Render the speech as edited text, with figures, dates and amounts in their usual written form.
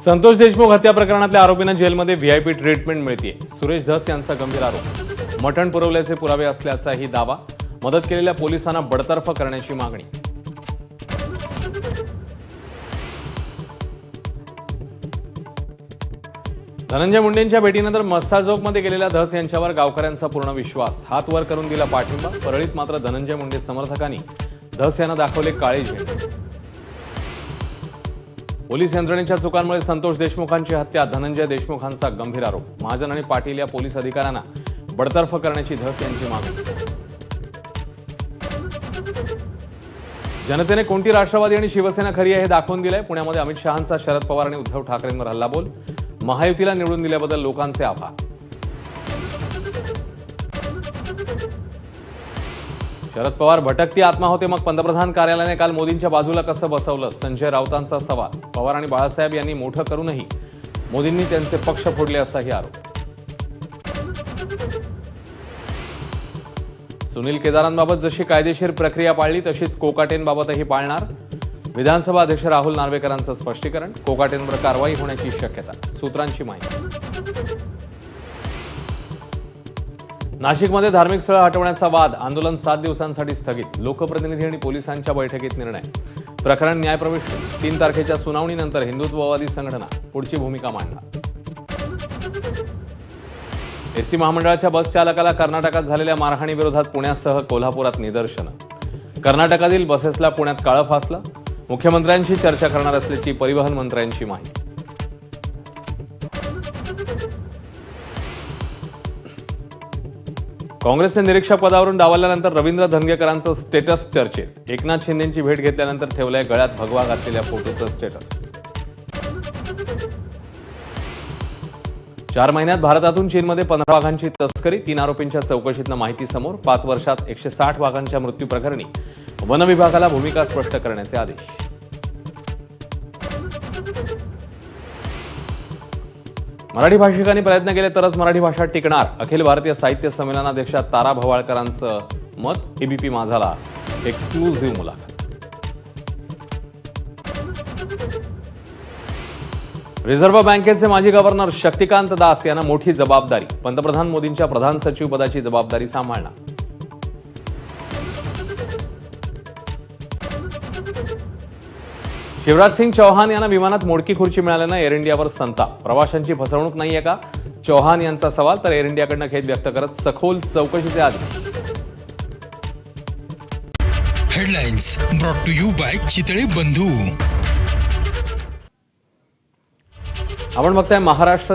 संतोष देशमुख हत्या प्रकरणातल्या आरोपींना जेलमध्ये व्हीआयपी ट्रीटमेंट मिळते। सुरेश धस यांचा गंभीर आरोप, मटण पुरवल्याचे पुरावे असल्याचाही दावा, मदत केलेल्या पोलिसांना बडतर्फ करण्याची मागणी। धनंजय मुंडेंच्या भेटीनंतर मस्साजोगमध्ये गेलेल्या धस यांच्यावर गावकऱ्यांचा पूर्ण विश्वास, हात वर करून दिला पाठिंबा। परळीत मात्र धनंजय मुंडे समर्थकांनी धस यांना दाखवले काळे झेंडे। पोलीस यंत्रणेच्या चुकांमुळे संतोष देशमुखांची हत्या, धनंजय देशमुखांचा गंभीर आरोप। महाजन आणि पाटील या पोलीस अधिकाऱ्यांना बडतर्फ करण्याची धस यांची मागणी। जनतेने कोणती राष्ट्रवादी आणि शिवसेना खरी आहे हे दाखवून दिलंय। पुण्यामध्ये अमित शहांचा शरद पवार आणि उद्धव ठाकरेंवर हल्लाबोल, महायुतीला निवडून दिल्याबद्दल लोकांचे आभार। शरद पवार भटकती आत्मा होते, मग पंतप्रधान कार्यालयाने काल मोदींच्या बाजूला कसं बसवलं, संजय राऊतांचा सवाल। पवार आणि बाळासाहेब यांनी मोठं करूनही मोदींनी त्यांचे पक्ष फोडले असाही आरोप। सुनील केदारांबाबत जशी कायदेशीर प्रक्रिया पाळली तशीच कोकाटेंबाबतही पाळणार, विधानसभा अध्यक्ष राहुल नार्वेकरांचं स्पष्टीकरण। कोकाटेंवर कारवाई होण्याची शक्यता, सूत्रांची माहिती। नाशिकमध्ये धार्मिक स्थळं हटवण्याचा वाद, आंदोलन 7 दिवसांसाठी स्थगित, लोकप्रतिनिधी आणि पोलिसांच्या बैठकीत निर्णय। प्रकरण न्यायप्रविष्ट, 3 तारखेच्या सुनावणीनंतर हिंदुत्ववादी संघटना पुढची भूमिका मांडणार। एसटी महामंडळाच्या बस चालकाला कर्नाटकात झालेल्या मारहाणीविरोधात पुण्यासह कोल्हापुरात निदर्शनं। कर्नाटकातील बसेसला पुण्यात काळं फासलं, मुख्यमंत्र्यांशी चर्चा करणार असल्याची परिवहन मंत्र्यांची माहिती। काँग्रेसचे निरीक्षक पदावरून डावलल्यानंतर रवींद्र धंगेकरांचं स्टेटस चर्चेत, एकनाथ शिंदेंची भेट घेतल्यानंतर ठेवलंय गळ्यात भगवा घातलेल्या फोटोचं स्टेटस। 4 महिन्यात भारतातून चीनमध्ये 15 वाघांची तस्करी, 3 आरोपींच्या चौकशीतनं माहिती समोर। 5 वर्षात 160 वाघांच्या मृत्यू प्रकरणी वन विभागाला भूमिका स्पष्ट करण्याचे आदेश। मराठी भाषिकांनी प्रयत्न केले तरच मराठी भाषा टिकणार, अखिल भारतीय साहित्य संमेलनाध्यक्ष तारा भवाळकरांचं मत। एबीपी माझाला एक्सक्लुझिव्ह मुलाखत। रिझर्व्ह बँकेचे माजी गव्हर्नर शक्तिकांत दास यांना मोठी जबाबदारी, पंतप्रधान मोदींच्या प्रधान सचिव पदाची जबाबदारी सांभाळणार। शिवराज सिंग चौहान यांना विमानात मोडकी खुर्ची मिळाल्यानं एअर इंडियावर संताप, प्रवाशांची फसवणूक नाहीये का, चौहान यांचा सवाल। तर एअर इंडियाकडनं खेद व्यक्त करत सखोल चौकशीचे आदेश। Headlines brought to you by Chitale Bandhu. आपण बघताय महाराष्ट्र